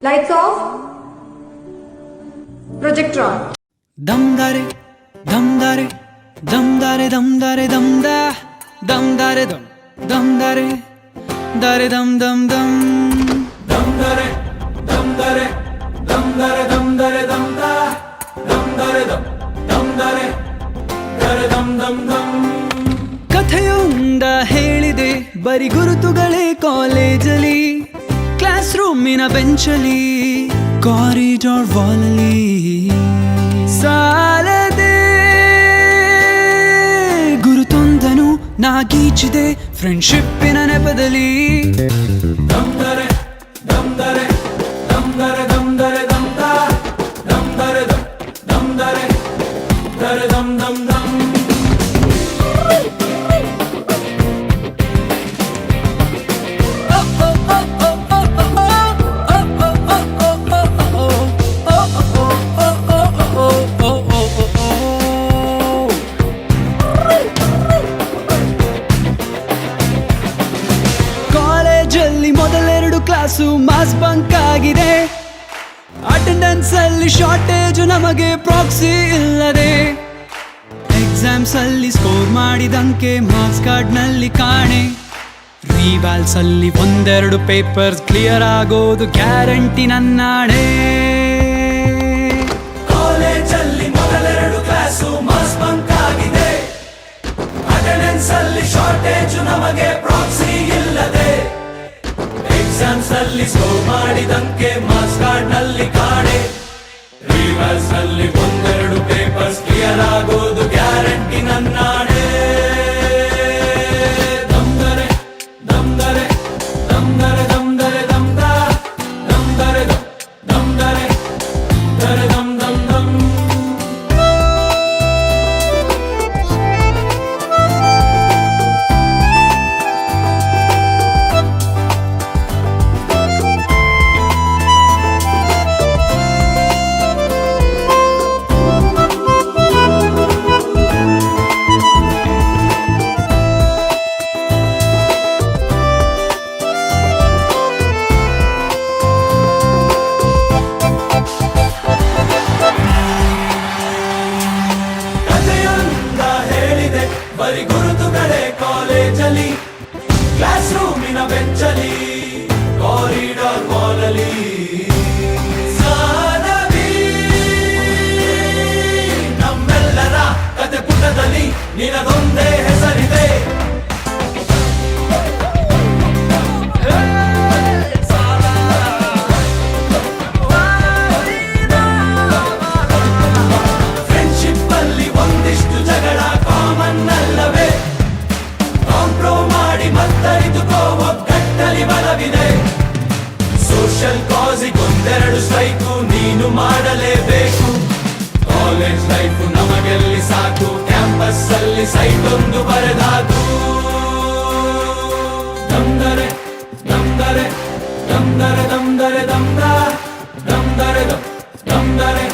Lights off. Projector on. Dum dare, dum dare, dum dare, dum dare, dum da, dum dare, dum dare, dare dum dum dum. Dum dare, dum dare, dum dare, dum dare, dum da, dum dare, dum dare, dare dum dum dum. ಕಥೆಯೊಂದ ಹೇಳಿದೆ ಬರಿ ಗುರುತುಗಳೇ ಕಾಲೇಜಲ್ಲಿ, class ರೂಮಿನ ಬೆಂಚಲ್ಲಿ, corridor ವಾಲಲ್ಲಿ ಸಾಲದೆ ಗುರುತೊಂದನು ನಾಗೀಚಿದೆ ಫ್ರೆಂಡ್ಶಿಪ್ಪಿನ ನೆಪದಲ್ಲಿ. ದಮ್ದರೆ ದಮ್ದರೆ ದಮ್ದರೆ ದಮ್ದರೆ ದಮ್ದ ದಮ್ದರೆ ದಮ್ದರೆ ದರೆ ದಮ್ ದಮ್ ದಮ್. ಮೊದಲೆರಡು class mass bunk ಆಗಿದೆ, attendance ಅಲ್ಲಿ shortage, ನಮಗೆ ಪ್ರಾಕ್ಸಿ ಇಲ್ಲದೆ, ಎಕ್ಸಾಮ್ಸ್ ಅಲ್ಲಿ ಸ್ಕೋರ್ ಮಾಡಿದಂಕೆ ಮಾರ್ಕ್ಸ್ ಕಾರ್ಡ್ ನಲ್ಲಿ ಕಾಣೆ, ರಿವಾಲ್ಸ್ ಅಲ್ಲಿ ಒಂದೆರಡು ಪೇಪರ್ಸ್ ಕ್ಲಿಯರ್ ಆಗೋದು ಗ್ಯಾರಂಟಿ ನನ್ನಾಣೆ. ಕಾಲೇಜಲ್ಲಿ ಮೊದಲೆರಡು ಕ್ಲಾಸು ಮಾಸ್ ಬಂಕ್ ಆಗಿದೆ, ಅಟೆಂಡೆನ್ಸ್ ಅಲ್ಲಿ ಶಾರ್ಟೇಜ್, ನಮಗೆ ಪ್ರಾಕ್ಸಿ ಇಲ್ಲದೆ, ಎಕ್ಸಾಮ್ಸ್ ಅಲ್ಲಿ ಸ್ಕೋರ್ ಮಾಡಿದಂಕೆ ಮಾರ್ಕ್ಸ್ ಕಾರ್ಡ್ ನಲ್ಲಿ ಕಾಣೆ, ರಿವರ್ಸ್ ನಲ್ಲಿ ಒಂದೆರಡು ಪೇಪರ್ಸ್ ಕ್ಲಿಯರ್ ಆಗೋದು ಗ್ಯಾರಂಟಿ ನನ್ನಾಣೆ. ದಮ್ದರೆ ದಮ್ದರೆ ದಮ್ದರೆ ದಮ್ದರೆ ದಮ್ದ ದಮ್ದರೆ ದಮ್ದರೆ ದರೆ ದಮ್ ದಮ್ ದಮ್. ಬರಿ ಗುರುತುಗಳೇ ಕಾಲೇಜಲ್ಲಿ, ಕ್ಲಾಸ್ ರೂಮಿನ ಬೆಂಚಲ್ಲಿ, ಕಾರಿಡಾರ್ ವಾಲಲ್ಲಿ ಸಾನವಿ ನಮ್ಮೆಲ್ಲರ ಕತೆ ಪುಟದಲ್ಲಿ ನಿನಗೊಂದೇ ಹೆಸರಿದೆ. ಫ್ರೆಂಡ್ಶಿಪ್ ಅಲ್ಲಿ ಒಂದಿಷ್ಟು ಜಗಳ ಕಾಮನ್ ಅಲ್ಲವೇ, ಕಾಂಪ್ರೋ ಮಾಡಿ ಮತ್ತರಿದುಕೋ ಒಗ್ಗಟ್ಟಲಿ ಬಲವಿದೆ. ಸೋಷಿಯಲ್ ಕಾಸಿಗೊಂದೆರಡು ಸ್ಟ್ರೈಕು ನೀನು ಮಾಡಲೇಬೇಕು, ಕಾಲೇಜ್ ಲೈಫು ನಮಗೆಲ್ಲಿ ಸಾಕು, ಕ್ಯಾಂಪಸ್ ಅಲ್ಲಿ ಸೈಟ್ ಒಂದು ಬರೆದಾಕು. ದಮ್ದರೆ ದಮ್ದರೆ ದಮ್ದರೆ ದಮ್ದರೆ ದಮ್ದ ದಮ್ದರೆ ದಮ್ದರೆ